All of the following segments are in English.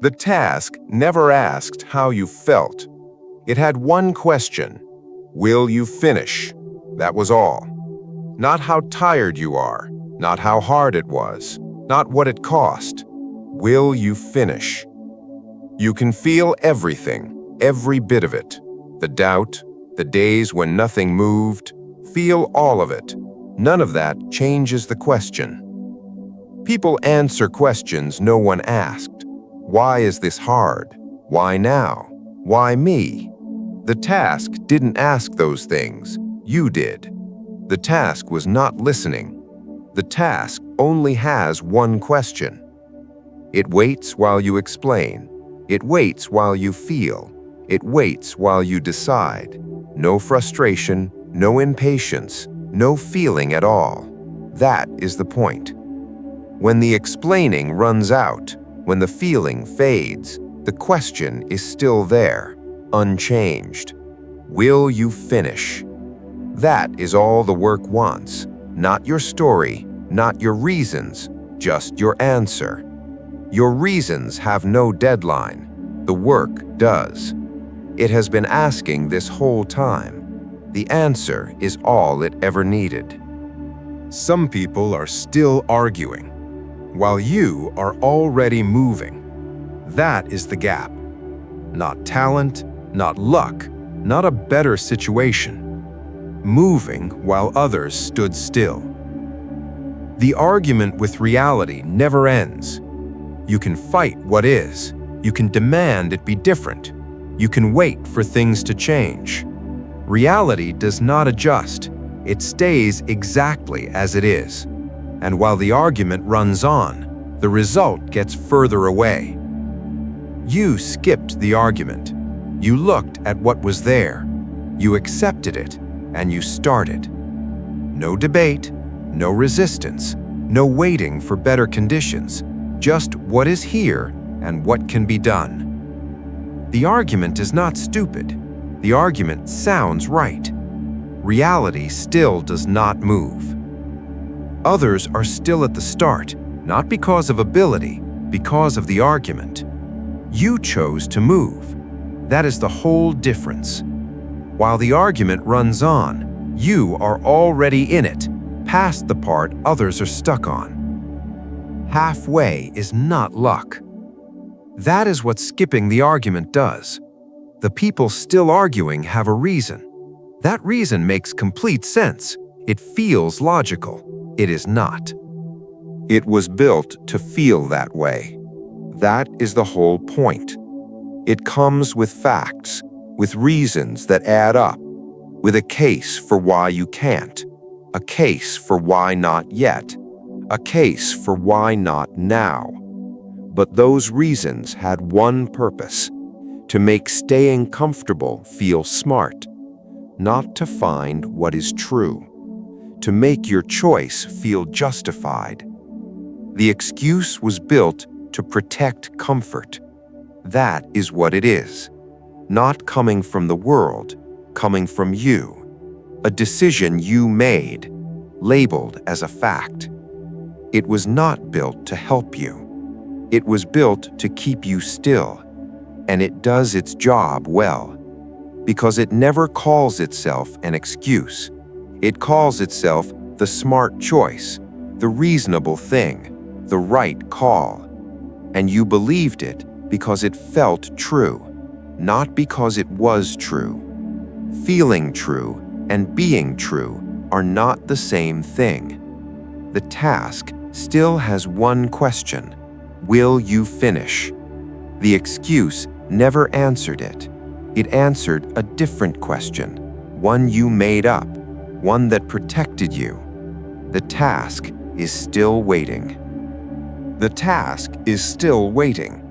The task never asked how you felt. It had one question: will you finish? That was all. Not how tired you are, not how hard it was, not what it cost. Will you finish? You can feel everything, every bit of it. The doubt, the days when nothing moved. Feel all of it. None of that changes the question. People answer questions no one asked. Why is this hard? Why now? Why me? The task didn't ask those things. You did. The task was not listening. The task only has one question. It waits while you explain. It waits while you feel. It waits while you decide. No frustration, no impatience, no feeling at all. That is the point. When the explaining runs out, when the feeling fades, the question is still there, unchanged. Will you finish? That is all the work wants. Not your story, not your reasons, just your answer. Your reasons have no deadline. The work does. It has been asking this whole time. The answer is all it ever needed. Some people are still arguing, while you are already moving. That is the gap. Not talent, not luck, not a better situation. Moving while others stood still. The argument with reality never ends. You can fight what is. You can demand it be different. You can wait for things to change. Reality does not adjust. It stays exactly as it is. And while the argument runs on, the result gets further away. You skipped the argument. You looked at what was there. You accepted it, and you started. No debate, no resistance, no waiting for better conditions, just what is here and what can be done. The argument is not stupid. The argument sounds right. Reality still does not move. Others are still at the start, not because of ability, because of the argument. You chose to move. That is the whole difference. While the argument runs on, you are already in it, past the part others are stuck on. Halfway is not luck. That is what skipping the argument does. The people still arguing have a reason. That reason makes complete sense. It feels logical. It is not. It was built to feel that way. That is the whole point. It comes with facts, with reasons that add up, with a case for why you can't, a case for why not yet, a case for why not now. But those reasons had one purpose: to make staying comfortable feel smart, not to find what is true, to make your choice feel justified. The excuse was built to protect comfort. That is what it is. Not coming from the world, coming from you. A decision you made, labeled as a fact. It was not built to help you. It was built to keep you still. And it does its job well, because it never calls itself an excuse. It calls itself the smart choice, the reasonable thing, the right call. And you believed it because it felt true, not because it was true. Feeling true and being true are not the same thing. The task still has one question: will you finish? The excuse never answered it. It answered a different question, one you made up, one that protected you. The task is still waiting. The task is still waiting.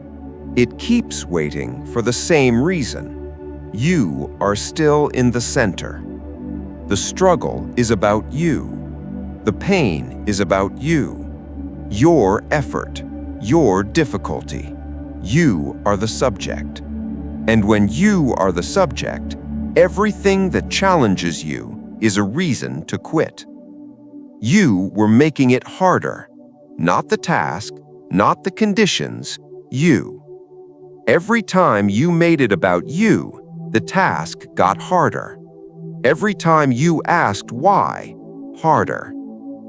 It keeps waiting for the same reason. You are still in the center. The struggle is about you. The pain is about you. Your effort, your difficulty. You are the subject. And when you are the subject, everything that challenges you is a reason to quit. You were making it harder. Not the task, not the conditions, you. Every time you made it about you, the task got harder. Every time you asked why, harder.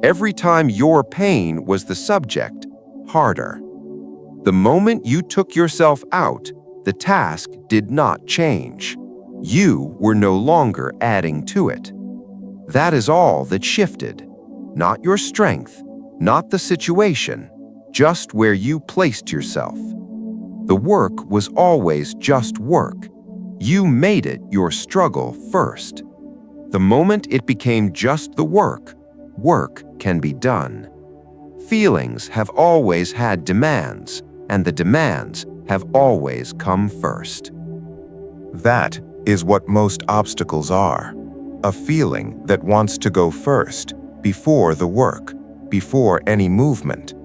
Every time your pain was the subject, harder. The moment you took yourself out, the task did not change. You were no longer adding to it. That is all that shifted. Not your strength, not the situation, just where you placed yourself. The work was always just work. You made it your struggle first. The moment it became just the work, work can be done. Feelings have always had demands, and the demands have always come first. That is what most obstacles are. A feeling that wants to go first, before the work, before any movement.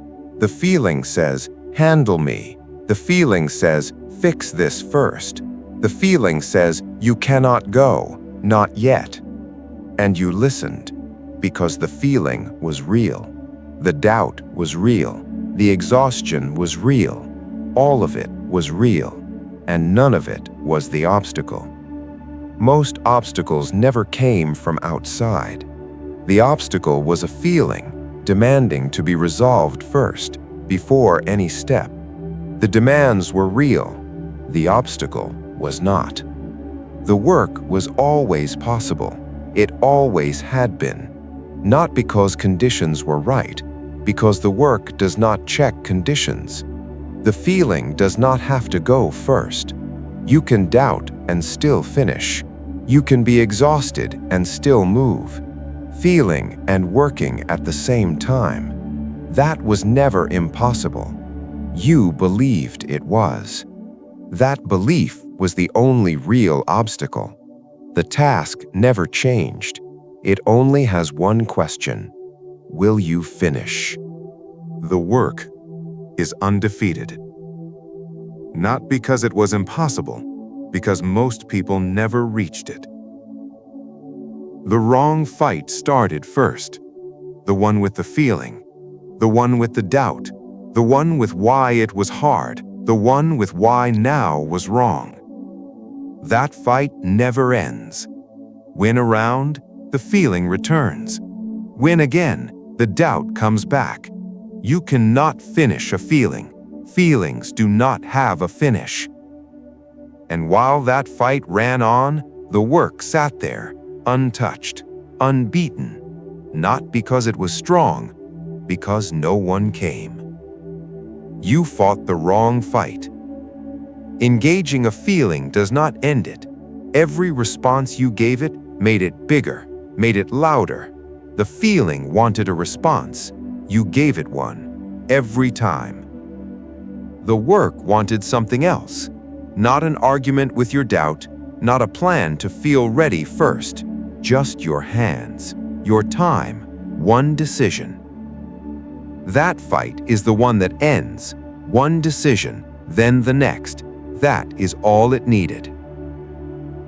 The feeling says, handle me. The feeling says, fix this first. The feeling says, you cannot go, not yet. And you listened, because the feeling was real. The doubt was real. The exhaustion was real. All of it was real, and none of it was the obstacle. Most obstacles never came from outside. The obstacle was a feeling, demanding to be resolved first, before any step. The demands were real. The obstacle was not. The work was always possible. It always had been. Not because conditions were right, because the work does not check conditions. The feeling does not have to go first. You can doubt and still finish. You can be exhausted and still move. Feeling and working at the same time. That was never impossible. You believed it was. That belief was the only real obstacle. The task never changed. It only has one question. Will you finish? The work is undefeated. Not because it was impossible, because most people never reached it. The wrong fight started first. The one with the feeling, the one with the doubt, the one with why it was hard, the one with why now was wrong. That fight never ends. Win a round, the feeling returns. Win again, the doubt comes back. You cannot finish a feeling. Feelings do not have a finish. And while that fight ran on, the work sat there, untouched, unbeaten, not because it was strong, because no one came. You fought the wrong fight. Engaging a feeling does not end it. Every response you gave it made it bigger, made it louder. The feeling wanted a response. You gave it one, every time. The work wanted something else. Not an argument with your doubt, not a plan to feel ready first. Just your hands, your time, one decision. That fight is the one that ends. One decision, then the next. That is all it needed.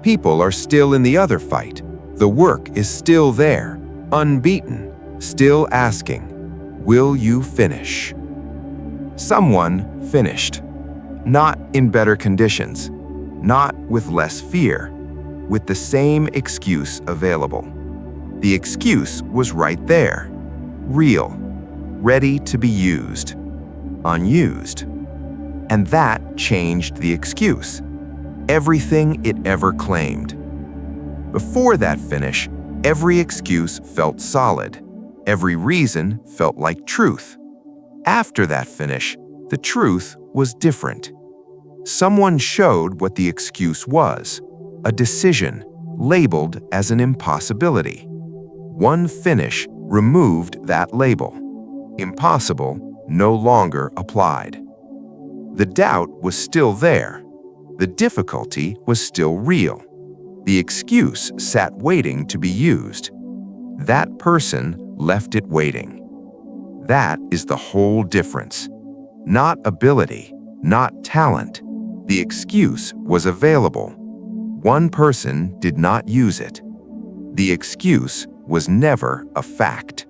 People are still in the other fight. The work is still there, unbeaten, still asking, will you finish? Someone finished. Not in better conditions, not with less fear, with the same excuse available. The excuse was right there, real, ready to be used, unused. And that changed the excuse, everything it ever claimed. Before that finish, every excuse felt solid, every reason felt like truth. After that finish, the truth was different. Someone showed what the excuse was, a decision labeled as an impossibility. One finish removed that label. Impossible no longer applied. The doubt was still there. The difficulty was still real. The excuse sat waiting to be used. That person left it waiting. That is the whole difference. Not ability, not talent. The excuse was available. One person did not use it. The excuse was never a fact.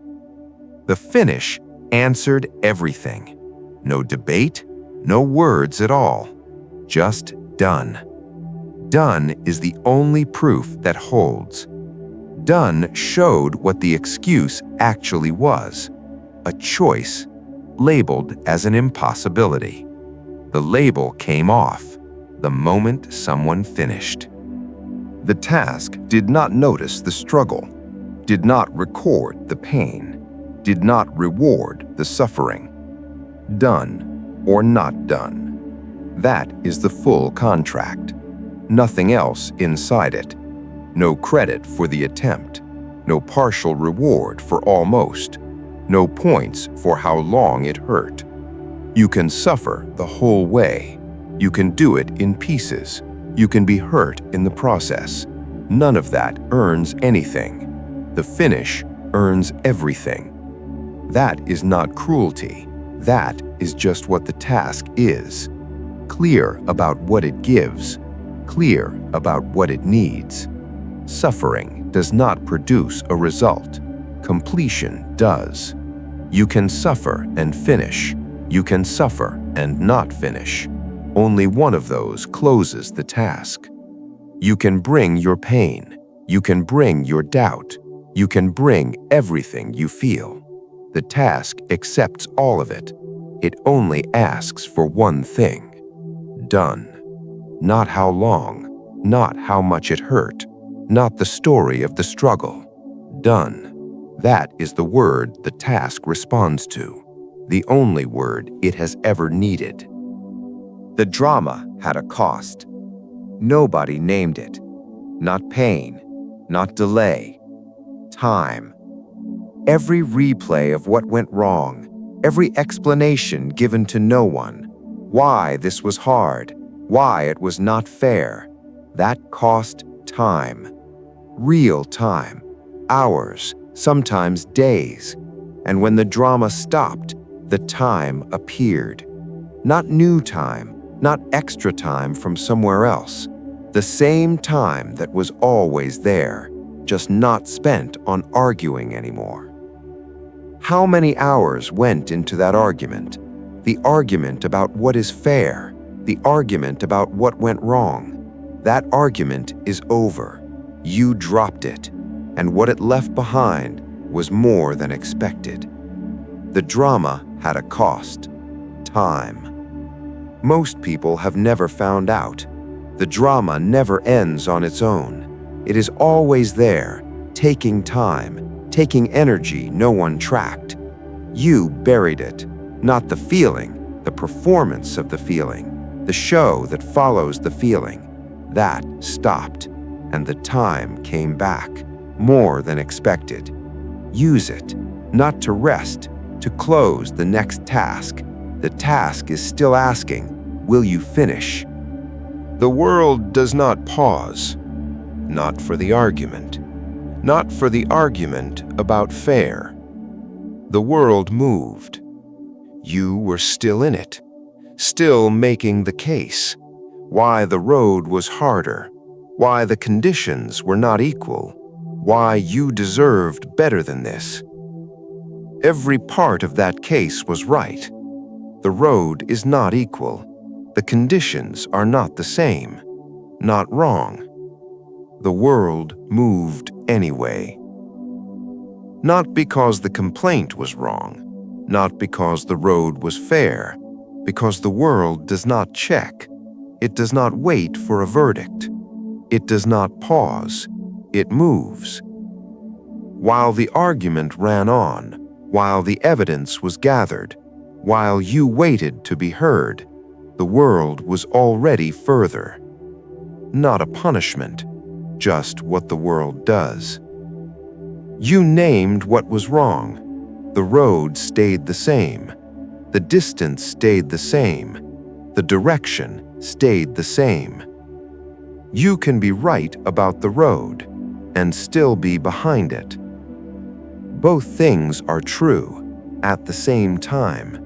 The finish answered everything. No debate, no words at all. just done. Done is the only proof that holds. Done showed what the excuse actually was, a choice labeled as an impossibility. The label came off the moment someone finished. The task did not notice the struggle, did not record the pain, did not reward the suffering. Done or not done. That is the full contract. Nothing else inside it. No credit for the attempt. No partial reward for almost. No points for how long it hurt. You can suffer the whole way. You can do it in pieces. You can be hurt in the process. None of that earns anything. The finish earns everything. That is not cruelty. That is just what the task is. Clear about what it gives. Clear about what it needs. Suffering does not produce a result. Completion does. You can suffer and finish. You can suffer and not finish. Only one of those closes the task. You can bring your pain. You can bring your doubt. You can bring everything you feel. The task accepts all of it. It only asks for one thing. Done. Not how long, not how much it hurt, not the story of the struggle. Done. That is the word the task responds to, the only word it has ever needed. The drama had a cost. Nobody named it. Not pain, not delay. Time. Every replay of what went wrong, every explanation given to no one, why this was hard, why it was not fair, that cost time. Real time. Hours, sometimes days. And when the drama stopped, the time appeared. Not new time, not extra time from somewhere else. The same time that was always there, just not spent on arguing anymore. How many hours went into that argument? The argument about what is fair, the argument about what went wrong. That argument is over. You dropped it, and what it left behind was more than expected. The drama had a cost. Time. Most people have never found out. The drama never ends on its own. It is always there, taking time, taking energy no one tracked. You buried it, not the feeling, the performance of the feeling, the show that follows the feeling. That stopped, and the time came back, more than expected. Use it, not to rest, to close the next task. The task is still asking, will you finish? The world does not pause, not for the argument, not for the argument about fair. The world moved. You were still in it, still making the case, why the road was harder, why the conditions were not equal, why you deserved better than this. Every part of that case was right. The road is not equal. The conditions are not the same, not wrong. The world moved anyway. Not because the complaint was wrong, not because the road was fair, because the world does not check. It does not wait for a verdict. It does not pause. It moves. While the argument ran on, while the evidence was gathered, while you waited to be heard, the world was already further. Not a punishment, just what the world does. You named what was wrong. The road stayed the same. The distance stayed the same. The direction stayed the same. You can be right about the road and still be behind it. Both things are true at the same time.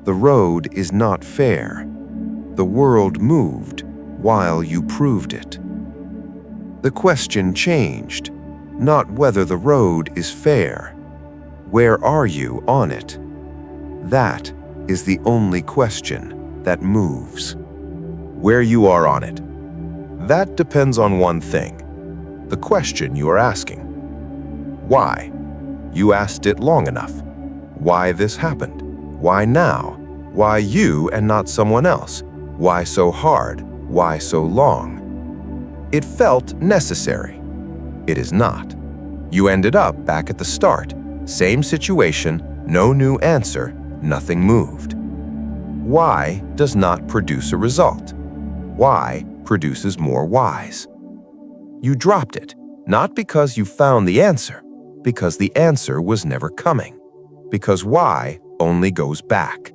The road is not fair. The world moved while you proved it. The question changed, not whether the road is fair. Where are you on it? That is the only question that moves. where you are on it. That depends on one thing: the question you are asking. Why? You asked it long enough. Why this happened? Why now? Why you and not someone else? Why so hard? Why so long? It felt necessary. It is not. You ended up back at the start. Same situation, no new answer, nothing moved. Why does not produce a result. Why produces more whys. You dropped it, not because you found the answer, because the answer was never coming, because why only goes back.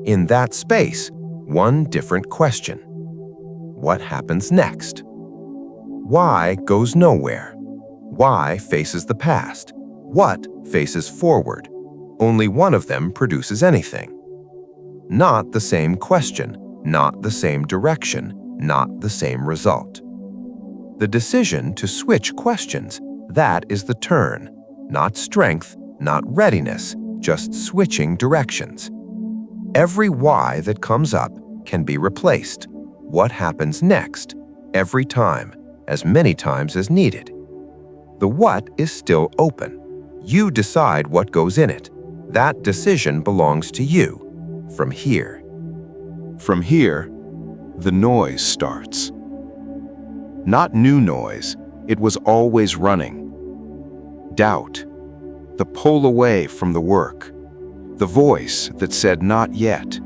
In that space, one different question. What happens next? Why goes nowhere? Why faces the past? What faces forward? Only one of them produces anything. Not the same question, not the same direction, not the same result. The decision to switch questions, that is the turn. Not strength, not readiness, just switching directions. Every why that comes up can be replaced. What happens next? Every time, as many times as needed. The what is still open. You decide what goes in it. That decision belongs to you. From here. From here, the noise starts. Not new noise, it was always running. Doubt, the pull away from the work. The voice that said not yet.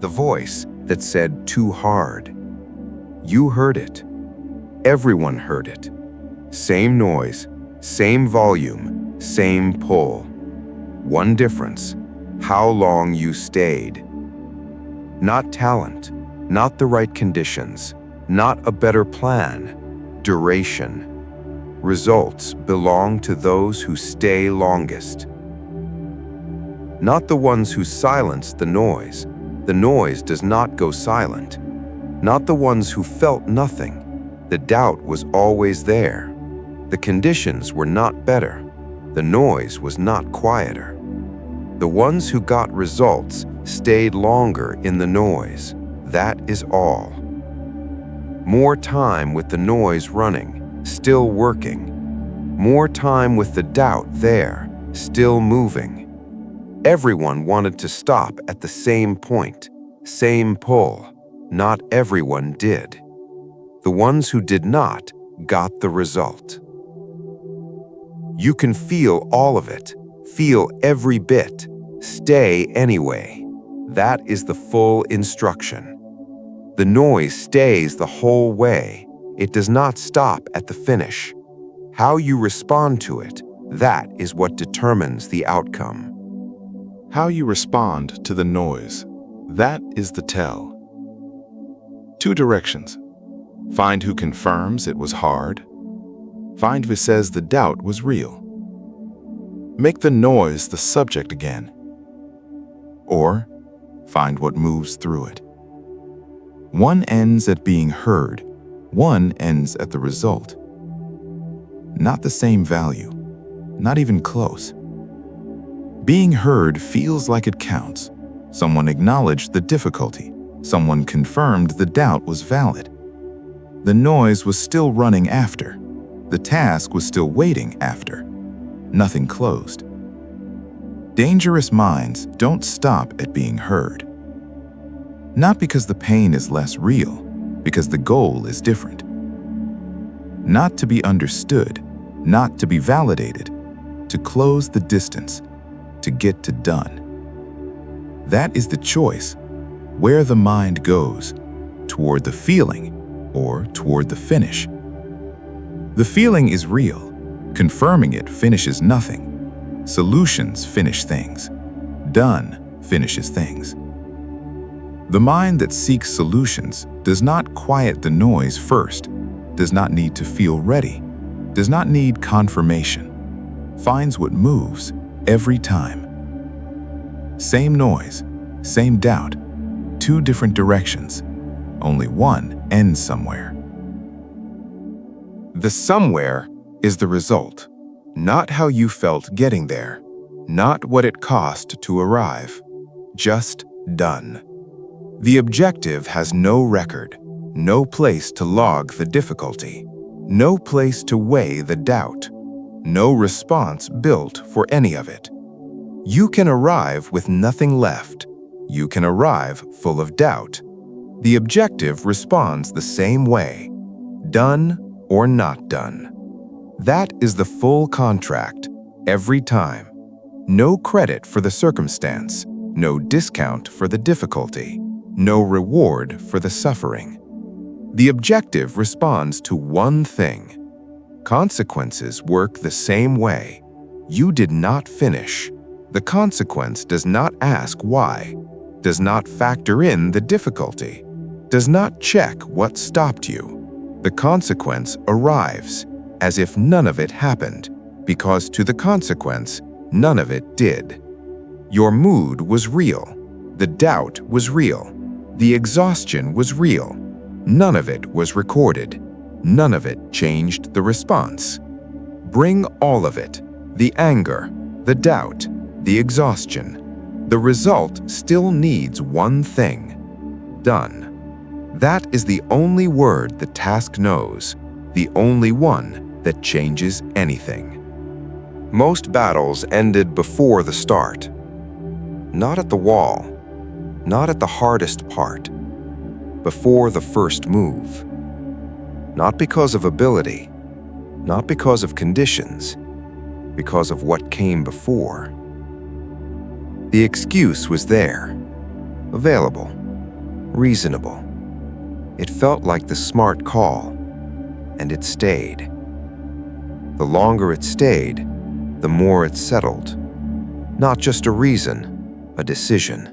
The voice that said too hard. You heard it. Everyone heard it. Same noise, same volume, same pull. One difference, how long you stayed. Not talent, not the right conditions, not a better plan. Duration. Results belong to those who stay longest. Not the ones who silence the noise. The noise does not go silent. Not the ones who felt nothing. The doubt was always there. The conditions were not better. The noise was not quieter. The ones who got results stayed longer in the noise. That is all. More time with the noise running, still working. More time with the doubt there, still moving. Everyone wanted to stop at the same point, same pull. Not everyone did. The ones who did not got the result. You can feel all of it, feel every bit, stay anyway. That is the full instruction. The noise stays the whole way. It does not stop at the finish. How you respond to it, that is what determines the outcome. How you respond to the noise, that is the tell. Two directions. Find who confirms it was hard. Find who says the doubt was real. Make the noise the subject again. Or find what moves through it. One ends at being heard. One ends at the result. Not the same value. Not even close. Being heard feels like it counts. Someone acknowledged the difficulty. Someone confirmed the doubt was valid. The noise was still running after. The task was still waiting after. Nothing closed. Dangerous minds don't stop at being heard. Not because the pain is less real, because the goal is different. Not to be understood, not to be validated, to close the distance, to get to done. That is the choice, where the mind goes, toward the feeling or toward the finish. The feeling is real. Confirming it finishes nothing. Solutions finish things. Done finishes things. The mind that seeks solutions does not quiet the noise first, does not need to feel ready, does not need confirmation, finds what moves every time. Same noise, same doubt, two different directions, only one ends somewhere. The somewhere is the result, not how you felt getting there, not what it cost to arrive, just done. The objective has no record, no place to log the difficulty, no place to weigh the doubt, no response built for any of it. You can arrive with nothing left. You can arrive full of doubt. The objective responds the same way, done or not done. That is the full contract, every time. No credit for the circumstance, no discount for the difficulty, no reward for the suffering. The objective responds to one thing. Consequences work the same way. You did not finish. The consequence does not ask why, does not factor in the difficulty, does not check what stopped you. The consequence arrives as if none of it happened, because to the consequence, none of it did. Your mood was real. The doubt was real. The exhaustion was real. None of it was recorded. None of it changed the response. Bring all of it, the anger, the doubt, the exhaustion. The result still needs one thing: done. That is the only word the task knows, the only one that changes anything. Most battles ended before the start. Not at the wall, not at the hardest part, before the first move. Not because of ability, not because of conditions, because of what came before. The excuse was there, available, reasonable. It felt like the smart call, and it stayed. The longer it stayed, the more it settled. Not just a reason, a decision.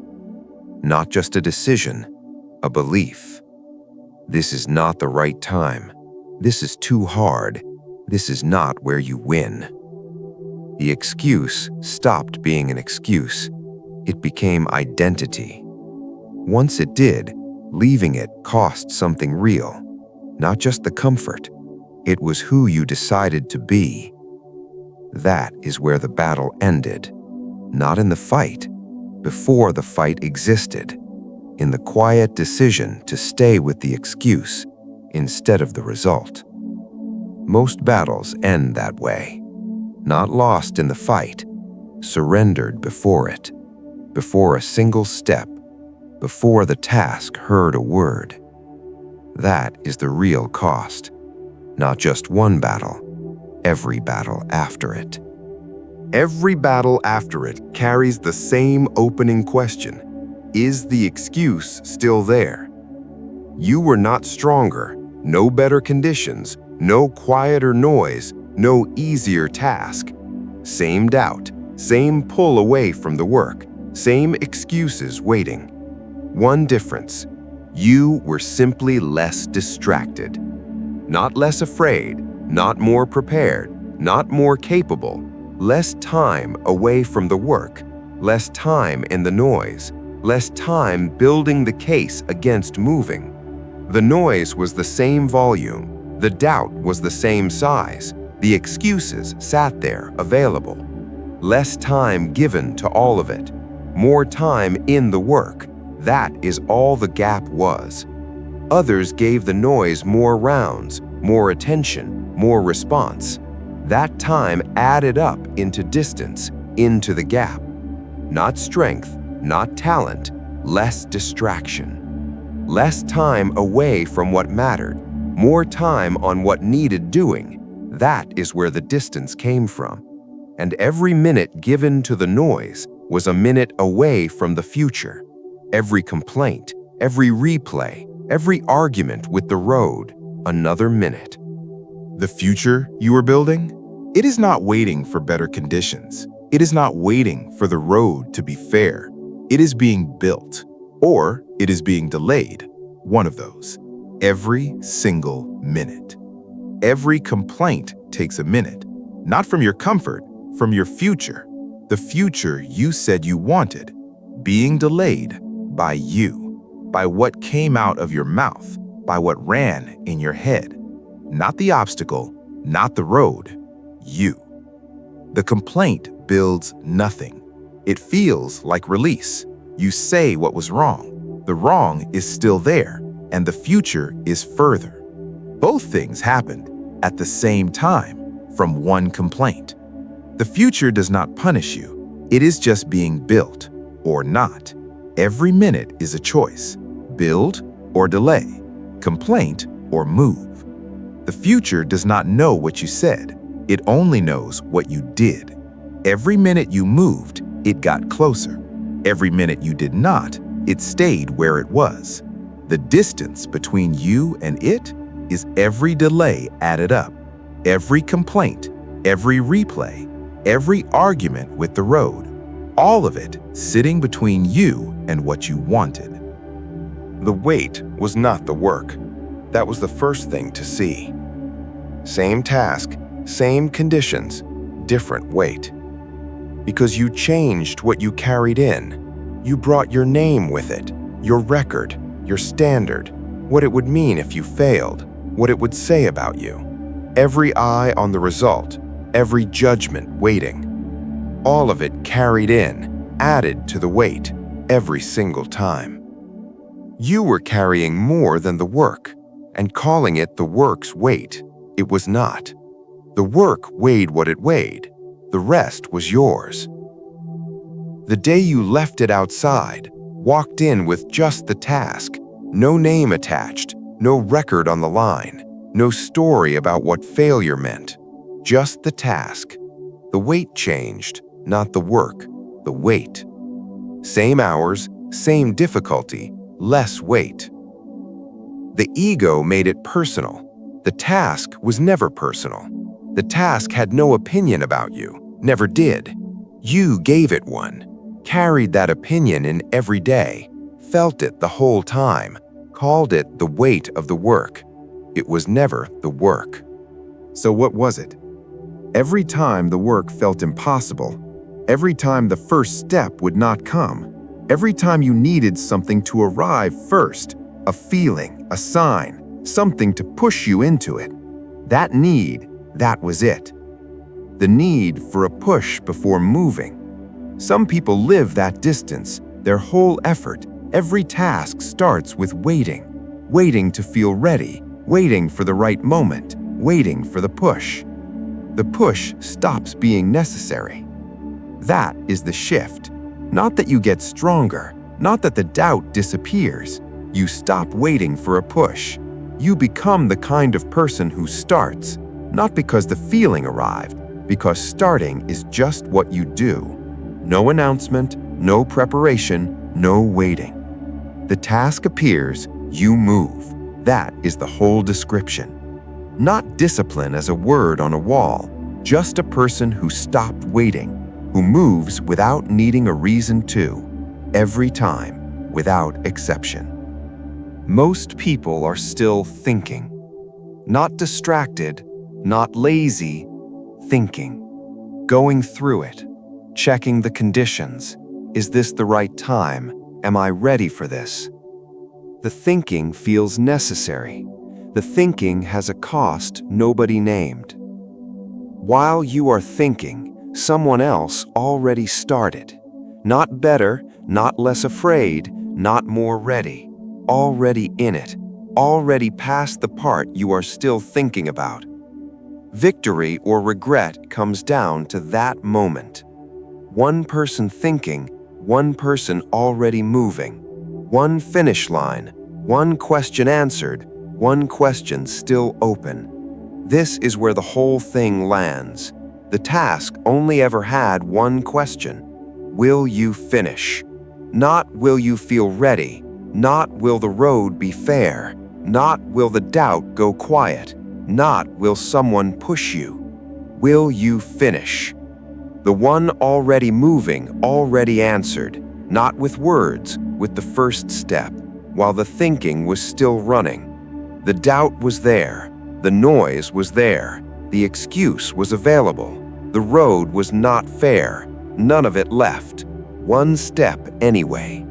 Not just a decision, a belief. This is not the right time. This is too hard. This is not where you win. The excuse stopped being an excuse. It became identity. Once it did, leaving it cost something real. Not just the comfort. It was who you decided to be. That is where the battle ended. Not in the fight, before the fight existed. In the quiet decision to stay with the excuse instead of the result. Most battles end that way. Not lost in the fight, surrendered before it, before a single step, before the task heard a word. That is the real cost. Not just one battle, every battle after it. Every battle after it carries the same opening question. Is the excuse still there? You were not stronger, no better conditions, no quieter noise, no easier task. Same doubt, same pull away from the work, same excuses waiting. One difference: you were simply less distracted. Not less afraid, not more prepared, not more capable. Less time away from the work, less time in the noise, less time building the case against moving. The noise was the same volume, the doubt was the same size, the excuses sat there available. Less time given to all of it, more time in the work. That is all the gap was. Others gave the noise more rounds, more attention, more response. That time added up into distance, into the gap. Not strength, not talent, less distraction. Less time away from what mattered, more time on what needed doing. That is where the distance came from. And every minute given to the noise was a minute away from the future. Every complaint, every replay, every argument with the road, another minute. The future you are building? It is not waiting for better conditions. It is not waiting for the road to be fair. It is being built, or it is being delayed, one of those, every single minute. Every complaint takes a minute, not from your comfort, from your future, the future you said you wanted, being delayed by you, by what came out of your mouth, by what ran in your head. Not the obstacle, not the road, you. The complaint builds nothing. It feels like release. You say what was wrong. The wrong is still there, and the future is further. Both things happened at the same time from one complaint. The future does not punish you. It is just being built or not. Every minute is a choice. Build or delay. Complaint or move. The future does not know what you said. It only knows what you did. Every minute you moved, it got closer. Every minute you did not, it stayed where it was. The distance between you and it is every delay added up, every complaint, every replay, every argument with the road, all of it sitting between you and what you wanted. The wait was not the work. That was the first thing to see. Same task, same conditions, different wait. Because you changed what you carried in. You brought your name with it, your record, your standard, what it would mean if you failed, what it would say about you. Every eye on the result, every judgment waiting. All of it carried in, added to the weight, every single time. You were carrying more than the work, and calling it the work's weight. It was not. The work weighed what it weighed. The rest was yours. The day you left it outside, walked in with just the task, no name attached, no record on the line, no story about what failure meant, just the task. The weight changed, not the work, the weight. Same hours, same difficulty, less weight. The ego made it personal. The task was never personal. The task had no opinion about you, never did. You gave it one, carried that opinion in every day, felt it the whole time, called it the weight of the work. It was never the work. So what was it? Every time the work felt impossible, every time the first step would not come, every time you needed something to arrive first, a feeling, a sign, something to push you into it. That need, that was it. The need for a push before moving. Some people live that distance. Their whole effort, every task starts with waiting. Waiting to feel ready, waiting for the right moment, waiting for the push. The push stops being necessary. That is the shift. Not that you get stronger, not that the doubt disappears. You stop waiting for a push. You become the kind of person who starts, not because the feeling arrived, because starting is just what you do. No announcement, no preparation, no waiting. The task appears, you move. That is the whole description. Not discipline as a word on a wall, just a person who stopped waiting, who moves without needing a reason to, every time, without exception. Most people are still thinking. Not distracted, not lazy, thinking. Going through it, checking the conditions. Is this the right time? Am I ready for this? The thinking feels necessary. The thinking has a cost nobody named. While you are thinking, someone else already started. Not better, not less afraid, not more ready. Already in it, already past the part you are still thinking about. Victory or regret comes down to that moment. One person thinking, one person already moving. One finish line, one question answered, one question still open. This is where the whole thing lands. The task only ever had one question. Will you finish? Not will you feel ready? Not will the road be fair? Not will the doubt go quiet? Not will someone push you? Will you finish? The one already moving, already answered, not with words, with the first step, while the thinking was still running. The doubt was there, the noise was there, the excuse was available, the road was not fair, none of it left. One step anyway.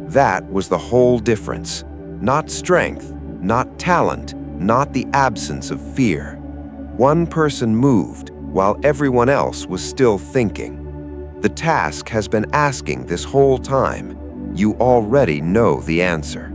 That was the whole difference. Not strength, not talent, not the absence of fear. One person moved while everyone else was still thinking. The task has been asking this whole time, You already know the answer.